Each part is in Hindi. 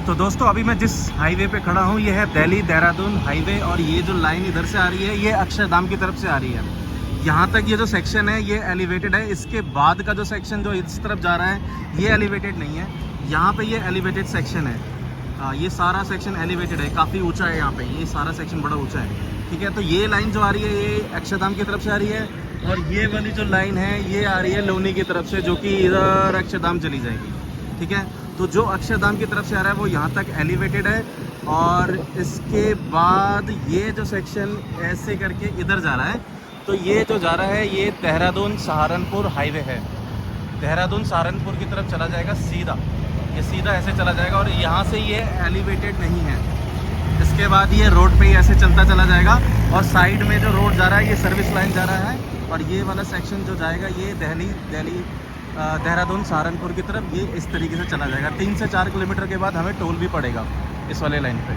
तो दोस्तों अभी मैं जिस हाईवे पे खड़ा हूँ ये है दिल्ली देहरादून हाईवे, और ये जो लाइन इधर से आ रही है ये अक्षरधाम की तरफ से आ रही है। यहाँ तक ये जो सेक्शन है ये एलिवेटेड है, इसके बाद का जो सेक्शन जो इस तरफ जा रहा है ये एलिवेटेड नहीं है। यहाँ पे ये एलिवेटेड सेक्शन है, ये सारा सेक्शन एलिवेटेड है, काफ़ी ऊँचा है यहाँ पर, ये सारा सेक्शन बड़ा ऊँचा है। ठीक है, तो ये लाइन जो आ रही है ये अक्षरधाम की तरफ से आ रही है, और ये वाली जो लाइन है ये आ रही है लोनी की तरफ से, जो कि इधर अक्षरधाम चली जाएगी। ठीक है, तो जो अक्षरधाम की तरफ से आ रहा है वो यहाँ तक एलिवेटेड है, और इसके बाद ये जो सेक्शन ऐसे करके इधर जा रहा है, तो ये जो जा रहा है ये देहरादून सहारनपुर हाईवे है। देहरादून सहारनपुर की तरफ चला जाएगा सीधा, ये सीधा ऐसे चला जाएगा, और यहाँ से ये एलिवेटेड नहीं है। इसके बाद ये रोड पे ही ऐसे चलता चला जाएगा, और साइड में जो रोड जा रहा है ये सर्विस लाइन जा रहा है, और ये वाला सेक्शन जो जाएगा ये देहरादून सहारनपुर की तरफ ये इस तरीके से चला जाएगा। 3 से 4 किलोमीटर के बाद हमें टोल भी पड़ेगा इस वाले लाइन पे।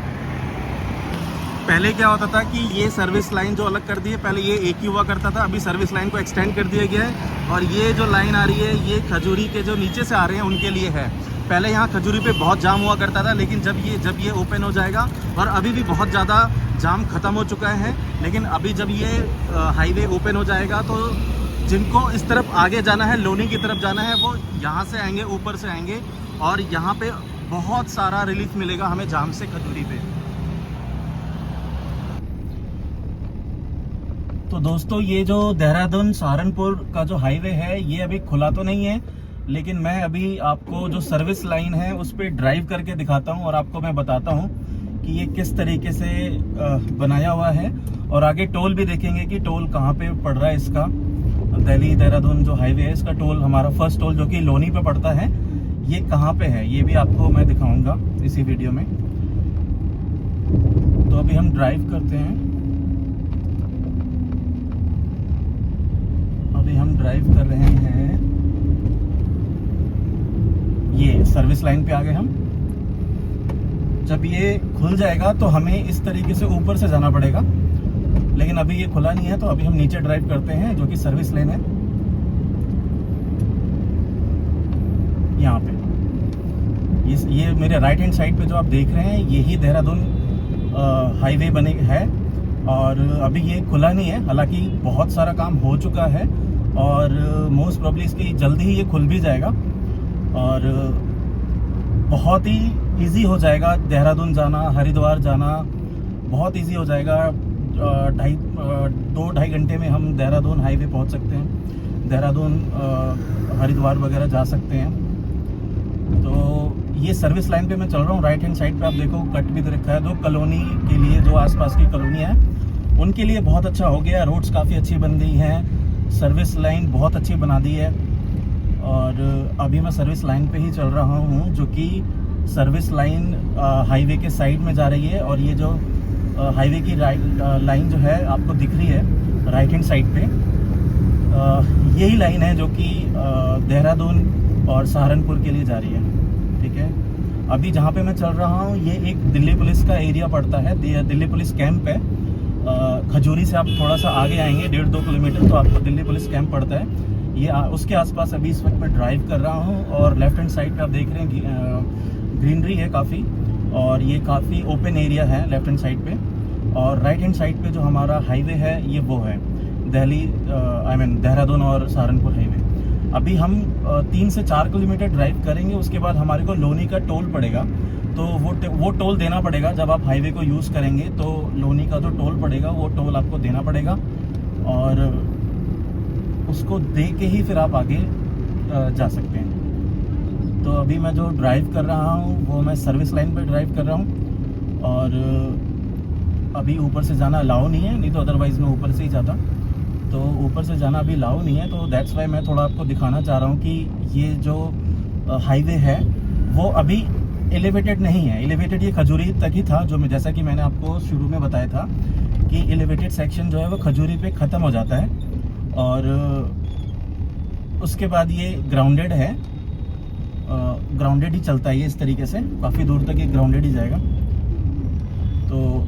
पहले क्या होता था कि ये सर्विस लाइन जो अलग कर दी है, पहले ये एक ही हुआ करता था, अभी सर्विस लाइन को एक्सटेंड कर दिया गया है, और ये जो लाइन आ रही है ये खजूरी के जो नीचे से आ रहे हैं उनके लिए है। पहले यहाँ खजूरी पे बहुत जाम हुआ करता था, लेकिन जब ये ओपन हो जाएगा, और अभी भी बहुत ज़्यादा जाम ख़त्म हो चुका है, लेकिन अभी जब ये हाईवे ओपन हो जाएगा तो जिनको इस तरफ आगे जाना है, लोनी की तरफ जाना है, वो यहाँ से आएंगे, ऊपर से आएंगे, और यहाँ पे बहुत सारा रिलीफ मिलेगा हमें जाम से खजूरी पे। तो दोस्तों ये जो देहरादून सहारनपुर का जो हाईवे है ये अभी खुला तो नहीं है, लेकिन मैं अभी आपको जो सर्विस लाइन है उस पर ड्राइव करके दिखाता हूँ, और आपको मैं बताता हूँ कि ये किस तरीके से बनाया हुआ है, और आगे टोल भी देखेंगे कि टोल कहाँ पे पड़ रहा है इसका। दिल्ली देहरादून जो हाईवे है इसका टोल, हमारा फर्स्ट टोल जो कि लोनी पे पड़ता है, ये कहाँ पे है ये भी आपको मैं दिखाऊंगा इसी वीडियो में। तो अभी हम ड्राइव करते हैं, अभी हम ड्राइव कर रहे हैं, ये सर्विस लाइन पे आ गए हम। जब ये खुल जाएगा तो हमें इस तरीके से ऊपर से जाना पड़ेगा, लेकिन अभी ये खुला नहीं है, तो अभी हम नीचे ड्राइव करते हैं जो कि सर्विस लेन है। यहाँ पे ये मेरे राइट हैंड साइड पे जो आप देख रहे हैं यही देहरादून हाईवे बने है, और अभी ये खुला नहीं है, हालांकि बहुत सारा काम हो चुका है, और मोस्ट प्रोबेबली इसकी जल्दी ही ये खुल भी जाएगा, और बहुत ही इजी हो जाएगा देहरादून जाना, हरिद्वार जाना बहुत इजी हो जाएगा। 2-2.5 घंटे में हम देहरादून हाईवे पहुंच सकते हैं, देहरादून हरिद्वार वगैरह जा सकते हैं। तो ये सर्विस लाइन पे मैं चल रहा हूँ, राइट हैंड साइड पे आप देखो कट भी दे रखा है, जो कॉलोनी के लिए, जो आसपास की कॉलोनी है उनके लिए बहुत अच्छा हो गया, रोड्स काफ़ी अच्छी बन गई हैं, सर्विस लाइन बहुत अच्छी बना दी है। और अभी मैं सर्विस लाइन पे ही चल रहा हूँ, जो कि सर्विस लाइन हाईवे के साइड में जा रही है, और ये जो हाईवे की लाइन जो है आपको दिख रही है राइट हैंड साइड पे, यही लाइन है जो कि देहरादून और सहारनपुर के लिए जा रही है। ठीक है, अभी जहाँ पे मैं चल रहा हूँ ये एक दिल्ली पुलिस का एरिया पड़ता है, दिल्ली पुलिस कैंप है। खजूरी से आप थोड़ा सा आगे आएंगे 1.5-2 किलोमीटर तो आपको दिल्ली पुलिस कैंप पड़ता है। ये उसके आसपास अभी इस वक्त मैं ड्राइव कर रहा हूँ, और लेफ्ट हैंड साइड पे आप देख रहे हैं ग्रीनरी है काफ़ी, और ये काफ़ी ओपन एरिया है लेफ्ट हैंड साइड पे। और राइट हैंड साइड पे जो हमारा हाईवे है ये वो है देहरादून और सहारनपुर हाईवे। अभी हम 3 से 4 किलोमीटर ड्राइव करेंगे, उसके बाद हमारे को लोनी का टोल पड़ेगा, तो वो टोल देना पड़ेगा। जब आप हाईवे को यूज़ करेंगे तो लोनी का जो टोल पड़ेगा वो टोल आपको देना पड़ेगा, और उसको दे के ही फिर आप आगे जा सकते हैं। तो अभी मैं जो ड्राइव कर रहा हूँ वो मैं सर्विस लाइन पर ड्राइव कर रहा हूँ, और अभी ऊपर से जाना अलाउ नहीं है, नहीं तो अदरवाइज़ मैं ऊपर से ही जाता। तो ऊपर से जाना अभी अलाउ नहीं है, तो दैट्स वाई मैं थोड़ा आपको दिखाना चाह रहा हूँ कि ये जो हाईवे है वो अभी एलिवेटेड नहीं है। एलिवेटेड ये खजूरी तक ही था, जो मैं जैसा कि मैंने आपको शुरू में बताया था कि एलिवेटेड सेक्शन जो है वो खजूरी पे ख़त्म हो जाता है, और उसके बाद ये ग्राउंडेड है, ग्राउंडेड ही चलता है ये इस तरीके से, काफ़ी दूर तक ये ग्राउंडेड ही जाएगा। तो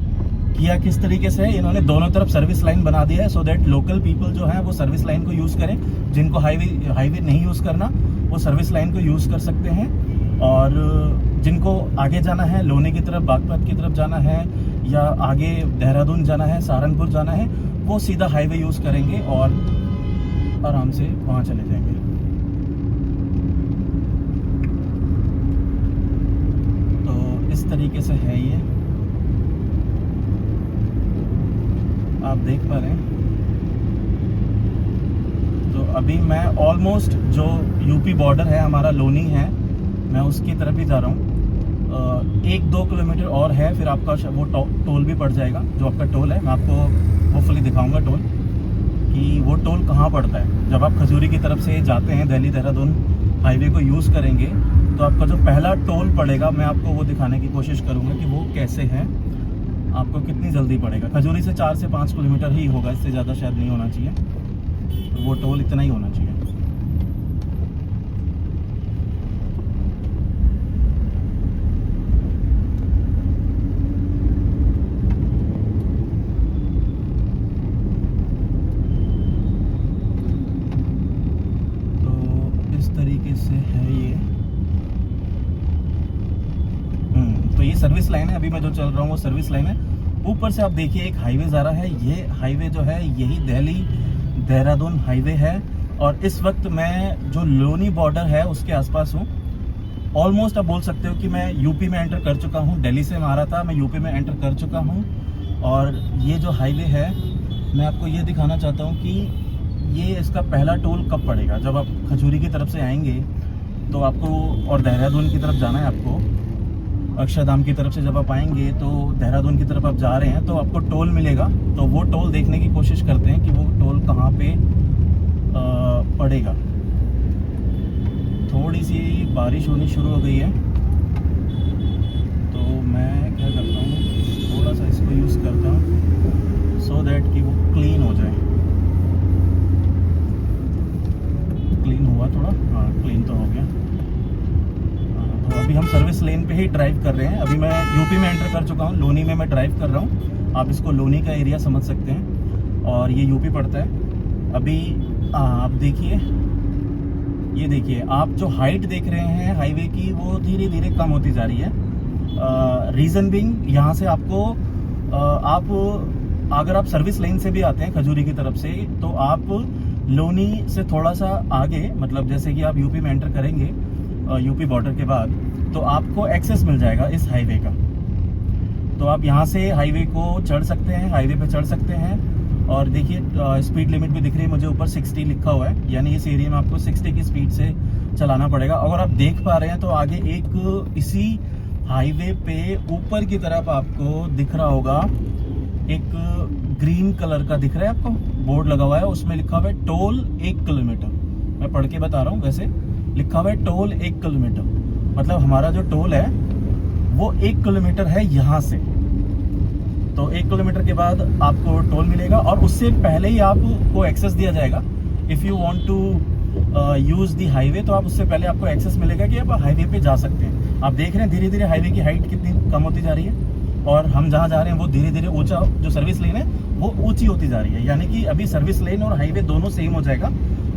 किया किस तरीके से है, इन्होंने दोनों तरफ सर्विस लाइन बना दिया है, सो दैट लोकल पीपल जो है वो सर्विस लाइन को यूज़ करें। जिनको हाईवे नहीं यूज़ करना वो सर्विस लाइन को यूज़ कर सकते हैं, और जिनको आगे जाना है, लोनी की तरफ, बागपत की तरफ जाना है, या आगे देहरादून जाना है, सहारनपुर जाना है, वो सीधा हाईवे यूज़ करेंगे और आराम से वहाँ चले जाएंगे। तो इस तरीके से है ये, आप देख पा रहे हैं। तो अभी मैं ऑलमोस्ट जो यूपी बॉर्डर है हमारा, लोनी है, मैं उसकी तरफ ही जा रहा हूँ। 1-2 किलोमीटर और है, फिर आपका वो टोल भी पड़ जाएगा। जो आपका टोल है, मैं आपको होपफुली दिखाऊंगा टोल, कि वो टोल कहाँ पड़ता है। जब आप खजूरी की तरफ से जाते हैं, दिल्ली देहरादून हाईवे को यूज़ करेंगे, तो आपका जो पहला टोल पड़ेगा, मैं आपको वो दिखाने की कोशिश करूँगा कि वो कैसे है, आपको कितनी जल्दी पड़ेगा। खजूरी से 4 से 5 किलोमीटर ही होगा, इससे ज़्यादा शायद नहीं होना चाहिए, तो वो टोल इतना ही होना चाहिए। तो इस तरीके से है ये। तो ये सर्विस लाइन है, अभी मैं जो चल रहा हूँ वो सर्विस लाइन है। ऊपर से आप देखिए एक हाईवे जा रहा है, ये हाईवे जो है यही दिल्ली देहरादून हाईवे है। और इस वक्त मैं जो लोनी बॉर्डर है उसके आसपास हूँ। ऑलमोस्ट आप बोल सकते हो कि मैं यूपी में एंटर कर चुका हूँ। दिल्ली से मैं आ रहा था, मैं यूपी में एंटर कर चुका हूँ। और ये जो हाईवे है, मैं आपको ये दिखाना चाहता हूँ कि ये इसका पहला टोल कब पड़ेगा। जब आप खजूरी की तरफ से आएंगे तो आपको, और देहरादून की तरफ जाना है आपको, अक्षरधाम की तरफ से जब आप आएंगे तो देहरादून की तरफ आप जा रहे हैं, तो आपको टोल मिलेगा। तो वो टोल देखने की कोशिश करते हैं कि वो टोल कहाँ पे पड़ेगा। थोड़ी सी बारिश होनी शुरू हो गई है, तो मैं क्या करता हूँ, थोड़ा सा इसको यूज़ करता हूँ सो दैट कि वो क्लीन हो जाए। क्लीन हुआ थोड़ा, हाँ क्लीन तो हो गया। तो अभी हम सर्विस लेन पे ही ड्राइव कर रहे हैं। अभी मैं यूपी में एंटर कर चुका हूँ, लोनी में मैं ड्राइव कर रहा हूँ। आप इसको लोनी का एरिया समझ सकते हैं, और ये यूपी पड़ता है। अभी आप देखिए, ये देखिए, आप जो हाइट देख रहे हैं हाईवे की, वो धीरे धीरे कम होती जा रही है। रीज़न बिंग, यहाँ से आपको आप अगर आप सर्विस लेन से भी आते हैं खजूरी की तरफ से, तो आप लोनी से थोड़ा सा आगे, मतलब जैसे कि आप यूपी में एंटर करेंगे यूपी बॉर्डर के बाद, तो आपको एक्सेस मिल जाएगा इस हाईवे का। तो आप यहाँ से हाईवे को चढ़ सकते हैं, हाईवे पे चढ़ सकते हैं। और देखिए स्पीड लिमिट भी दिख रही है मुझे, ऊपर 60 लिखा हुआ है, यानी इस एरिया में आपको 60 की स्पीड से चलाना पड़ेगा। अगर आप देख पा रहे हैं तो आगे एक इसी हाईवे पे ऊपर की तरफ आपको दिख रहा होगा, एक ग्रीन कलर का दिख रहा है आपको, बोर्ड लगा हुआ है, उसमें लिखा हुआ है टोल 1 किलोमीटर। मैं पढ़ के बता रहा हूँ, वैसे लिखा हुआ है टोल 1 किलोमीटर, मतलब हमारा जो टोल है वो 1 किलोमीटर है यहाँ से। तो 1 किलोमीटर के बाद आपको टोल मिलेगा, और उससे पहले ही आपको एक्सेस दिया जाएगा। If you want to use the highway, तो आप उससे पहले आपको एक्सेस मिलेगा कि आप हाईवे पे जा सकते हैं। आप देख रहे हैं धीरे धीरे हाईवे की हाइट कितनी कम होती जा रही है, और हम जहाँ जा रहे हैं वो धीरे धीरे ऊंचा, जो सर्विस लेन है वो ऊंची होती जा रही है। यानी कि अभी सर्विस लेन और हाईवे दोनों सेम हो जाएगा।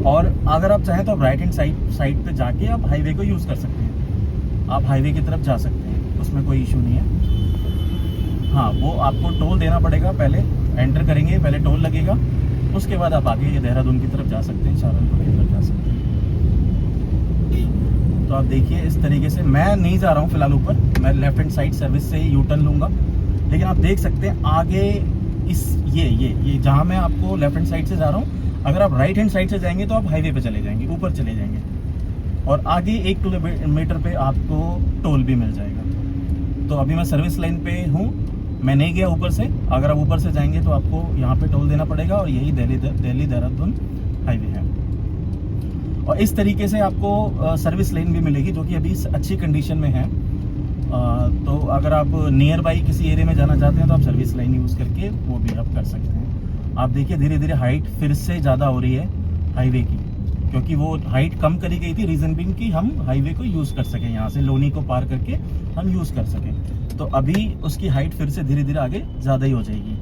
और अगर आप चाहें तो आप राइट हैंड साइड पे जाके आप हाईवे को यूज़ कर सकते हैं, आप हाईवे की तरफ जा सकते हैं, उसमें कोई इशू नहीं है। हाँ, वो आपको टोल देना पड़ेगा, पहले एंटर करेंगे, पहले टोल लगेगा, उसके बाद आप आगे देहरादून की तरफ जा सकते हैं, सहारनपुर की तरफ जा सकते हैं। तो आप देखिए इस तरीके से, मैं नहीं जा रहा हूँ फिलहाल ऊपर, मैं लेफ्ट हैंड साइड सर्विस से ही यू टर्न लूँगा। लेकिन आप देख सकते हैं आगे इस ये जहाँ मैं आपको लेफ्ट हैंड साइड से जा रहा हूँ, अगर आप राइट हैंड साइड से जाएंगे तो आप हाईवे पे चले जाएंगे, ऊपर चले जाएंगे, और आगे 1 किलोमीटर पे आपको टोल भी मिल जाएगा। तो अभी मैं सर्विस लाइन पे हूँ, मैं नहीं गया ऊपर से। अगर आप ऊपर से जाएंगे तो आपको यहाँ पे टोल देना पड़ेगा, और यही दिल्ली देहरादून हाईवे है। और इस तरीके से आपको सर्विस लेन भी मिलेगी, जो कि अभी अच्छी कंडीशन में है। तो अगर आप नियर बाई किसी एरिया में जाना चाहते हैं तो आप सर्विस लाइन यूज़ करके वो भी आप कर सकते हैं। आप देखिए धीरे धीरे हाइट फिर से ज़्यादा हो रही है हाईवे की, क्योंकि वो हाइट कम करी गई थी, रीज़न बिंग कि हम हाईवे को यूज़ कर सकें, यहाँ से लोनी को पार करके हम यूज़ कर सकें। तो अभी उसकी हाइट फिर से धीरे धीरे आगे ज़्यादा ही हो जाएगी।